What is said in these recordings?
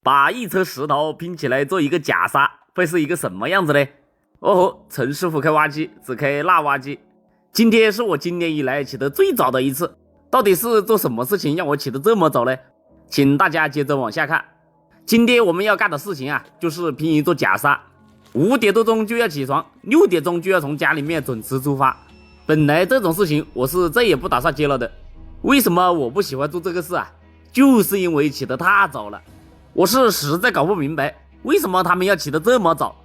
把一车石头拼起来做一个假沙，会是一个什么样子呢？哦吼，陈师傅开挖机，只开辣挖机。今天是我今年以来起得最早的一次，到底是做什么事情让我起得这么早呢？请大家接着往下看。今天我们要干的事情啊，就是拼一座假沙。5点多钟就要起床，6点钟就要从家里面准时出发。本来这种事情我是再也不打算接了的。为什么我不喜欢做这个事啊？就是因为起得太早了。我是实在搞不明白，为什么他们要起得这么早？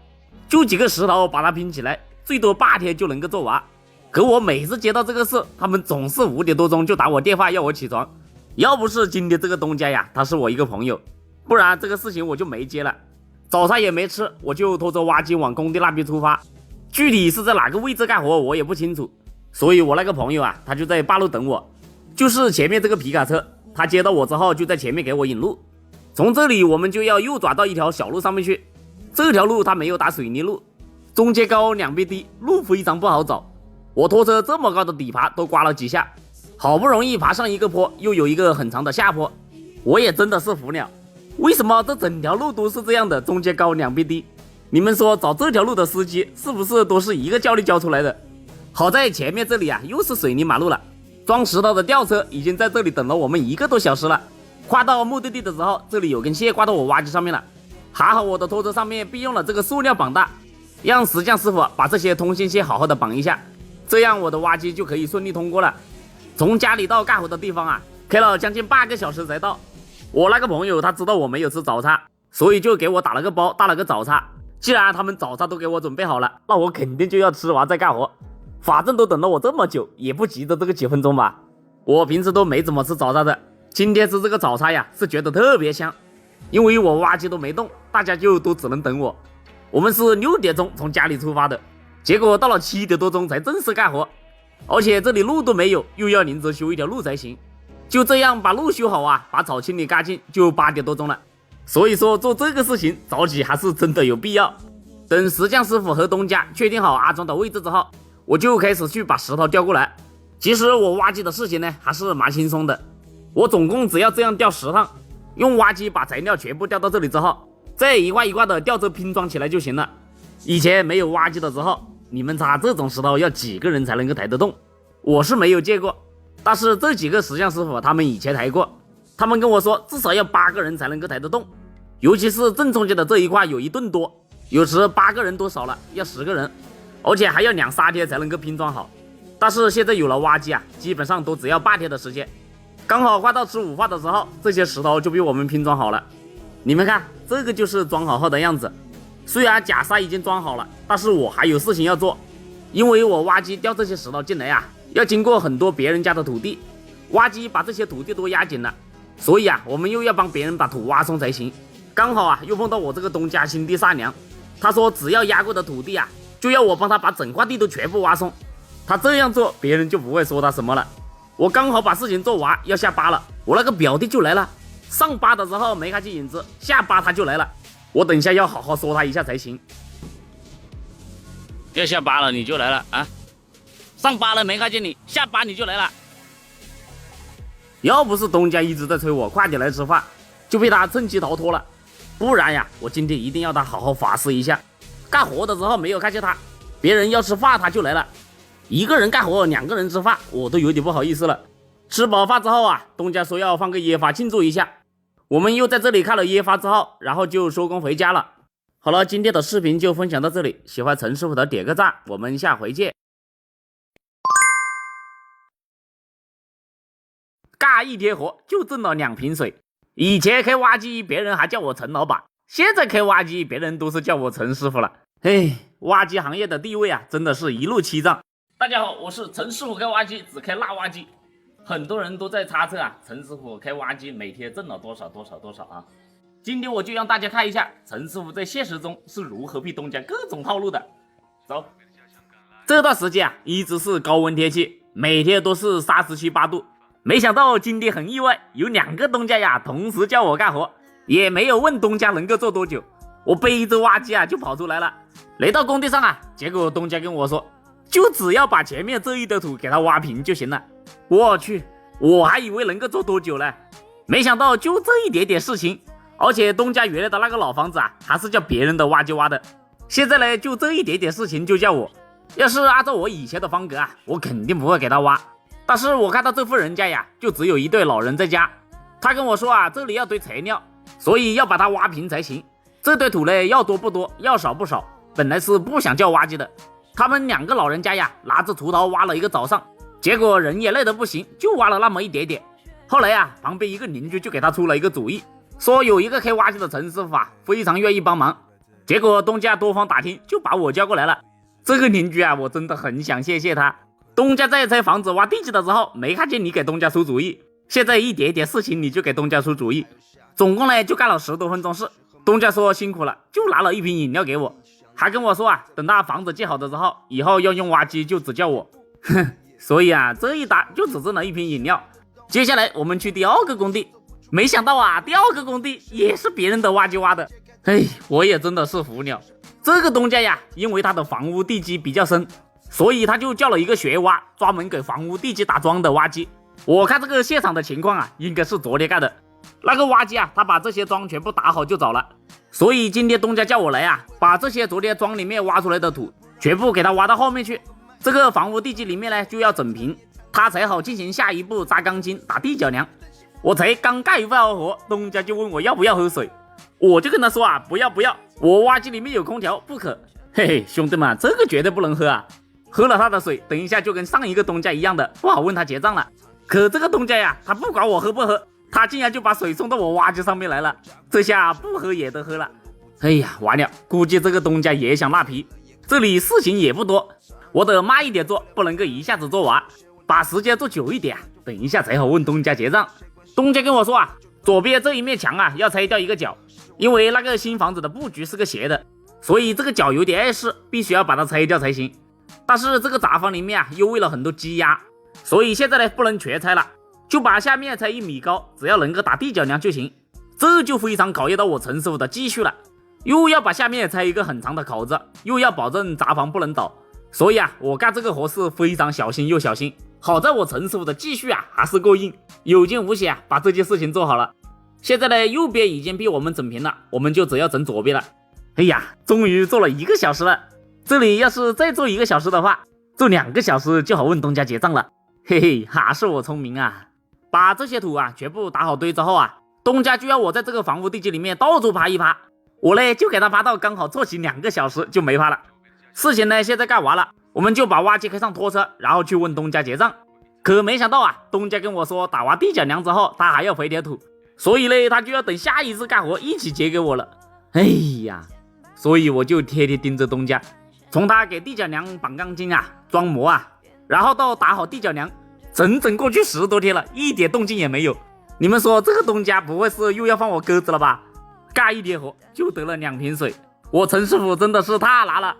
就几个石头把它拼起来，最多8天就能够做完。可我每次接到这个事，他们总是5点多钟就打我电话要我起床。要不是今天这个东家呀，他是我一个朋友，不然这个事情我就没接了。早餐也没吃，我就拖着挖机往工地那边出发。具体是在哪个位置干活我也不清楚，所以我那个朋友啊，他就在半路等我，就是前面这个皮卡车。他接到我之后就在前面给我引路，从这里我们就要右转到一条小路上面去。这条路它没有打水泥路，中间高两边低，路非常不好找。我拖车这么高的底盘都刮了几下，好不容易爬上一个坡，又有一个很长的下坡。我也真的是服了，为什么这整条路都是这样的，中间高两边低？你们说找这条路的司机是不是都是一个教练教出来的？好在前面这里啊又是水泥马路了，装石头的吊车已经在这里等了我们1个多小时了。快到目的地的时候，这里有根线挂到我挖机上面了，还好我的拖车上面并用了这个塑料绑带，让石匠师傅把这些通信线好好的绑一下，这样我的挖机就可以顺利通过了。从家里到干活的地方啊，开了将近8个小时才到。我那个朋友他知道我没有吃早餐，所以就给我打了个包，带了个早餐。既然他们早餐都给我准备好了，那我肯定就要吃完再干活。反正都等了我这么久，也不急着这个几分钟吧。我平时都没怎么吃早餐的，今天吃这个早餐呀，是觉得特别香。因为我挖机都没动，大家就都只能等我。我们是6点钟从家里出发的，结果到了7点多钟才正式干活，而且这里路都没有，又要临时修一条路才行。就这样把路修好啊，把草清理干净，就8点多钟了。所以说做这个事情着急还是真的有必要。等石匠师傅和东家确定好安装的位置之后，我就开始去把石头吊过来。其实我挖机的事情呢还是蛮轻松的，我总共只要这样吊10趟，用挖机把材料全部吊到这里之后，再一块一块的吊着拼装起来就行了。以前没有挖机的时候，你们猜这种石头要几个人才能够抬得动？我是没有见过，但是这几个石匠师傅他们以前抬过，他们跟我说至少要8个人才能够抬得动，尤其是正中间的这一块有1吨多，有时8个人都少了，要10个人，而且还要2-3天才能够拼装好。但是现在有了挖机啊，基本上都只要半天的时间。刚好快到吃午饭的时候，这些石头就被我们拼装好了。你们看，这个就是装好后的样子。虽然假沙已经装好了，但是我还有事情要做，因为我挖机吊这些石头进来啊，要经过很多别人家的土地，挖机把这些土地都压紧了，所以啊，我们又要帮别人把土挖松才行。刚好啊，又碰到我这个东家心地善良，他说只要压过的土地啊，就要我帮他把整块地都全部挖松。他这样做，别人就不会说他什么了。我刚好把事情做完，要下班了，我那个表弟就来了。上班的时候没看见影子，下班他就来了。我等一下要好好说他一下才行。要下班了你就来了啊？上班了没看见你，下班你就来了。要不是东家一直在催我快点来吃饭，就被他趁机逃脱了。不然呀，我今天一定要他好好发誓一下。干活的时候没有看见他，别人要吃饭他就来了。1个人干活2个人吃饭，我都有点不好意思了。吃饱饭之后啊，东家说要放个烟花庆祝一下，我们又在这里看了烟花之后，然后就收工回家了。好了，今天的视频就分享到这里，喜欢陈师傅的点个赞，我们下回见。干1天活就挣了2瓶水。以前开挖机别人还叫我陈老板，现在开挖机别人都是叫我陈师傅了。挖机行业的地位啊，真的是一路起涨。大家好，我是陈师傅开挖机，只开辣挖机。很多人都在猜测啊，陈师傅开挖机每天挣了多少啊。今天我就让大家看一下陈师傅在现实中是如何被东家各种套路的。走，这段时间啊一直是高温天气，每天都是37、8度。没想到今天很意外，有2个东家呀同时叫我干活，也没有问东家能够做多久，我背着挖机啊就跑出来了。来到工地上啊，结果东家跟我说，就只要把前面这一堆土给它挖平就行了。我去，我还以为能够做多久呢，没想到就这一点点事情，而且东家原来的那个老房子啊，还是叫别人的挖机挖的。现在呢，就这一点点事情就叫我。要是按照我以前的风格啊，我肯定不会给他挖。但是我看到这户人家呀，就只有一对老人在家。他跟我说啊，这里要堆材料，所以要把它挖平才行。这堆土呢，要多不多，要少不少。本来是不想叫挖机的，他们2个老人家呀，拿着锄头挖了一个早上，结果人也累得不行，就挖了那么一点点。后来啊，旁边一个邻居就给他出了一个主意，说有一个开挖机的陈师傅啊，非常愿意帮忙。结果东家多方打听，就把我叫过来了。这个邻居啊，我真的很想谢谢他。东家在拆房子挖地基的时候，没看见你给东家出主意，现在一点点事情你就给东家出主意。总共呢就干了10多分钟事。东家说辛苦了，就拿了一瓶饮料给我，还跟我说啊，等他房子建好的时候，以后要用挖机就只叫我。哼，所以啊，这一打就只挣了一瓶饮料。接下来我们去第2个工地，没想到啊，第2个工地也是别人的挖机挖的。我也真的是服了。这个东家呀，因为他的房屋地基比较深，所以他就叫了一个学挖，专门给房屋地基打桩的挖机。我看这个现场的情况啊，应该是昨天干的。那个挖机啊，他把这些桩全部打好就走了。所以今天东家叫我来啊，把这些昨天桩里面挖出来的土全部给他挖到后面去。这个房屋地基里面呢就要整平，他才好进行下一步扎钢筋打地脚梁。我才刚干一半活，东家就问我要不要喝水，我就跟他说啊，不要，我挖机里面有空调，不渴。嘿嘿，兄弟们，这个绝对不能喝啊！喝了他的水，等一下就跟上一个东家一样的，不好问他结账了。可这个东家呀，他不管我喝不喝，他竟然就把水送到我挖机上面来了，这下不喝也得喝了。完了，估计这个东家也想拉皮。这里事情也不多，我得慢一点做，不能够一下子做完，把时间做久一点，等一下才好问东家结账。东家跟我说啊，左边这一面墙啊要拆掉一个角，因为那个新房子的布局是个斜的，所以这个角有点碍事，必须要把它拆掉才行。但是这个杂房里面啊又喂了很多鸡鸭，所以现在呢不能全拆了，就把下面拆1米高，只要能够打地脚梁就行。这就非常考验到我陈师傅的技术了，又要把下面拆一个很长的口子，又要保证杂房不能倒，所以啊我干这个活是非常小心又小心。好在我陈师傅的技术啊还是过硬，有惊无险啊把这件事情做好了。现在呢右边已经被我们整平了，我们就只要整左边了。终于做了1个小时了，这里要是再做1个小时的话，做2个小时就好问东家结账了。还是我聪明啊。把这些土啊全部打好堆之后啊，东家就要我在这个房屋地基里面到处爬一爬，我呢就给他爬到刚好做起2个小时就没爬了。事情呢现在干完了，我们就把挖机开上拖车，然后去问东家结账。可没想到啊，东家跟我说打完地脚梁之后他还要回点土，所以呢他就要等下一次干活一起结给我了。所以我就天天盯着东家，从他给地脚梁绑钢筋啊装模啊，然后到打好地脚梁，整整过去10多天了，一点动静也没有。你们说这个东家不会是又要放我鸽子了吧？干一天活就得了2瓶水，我陈师傅真的是太拿了。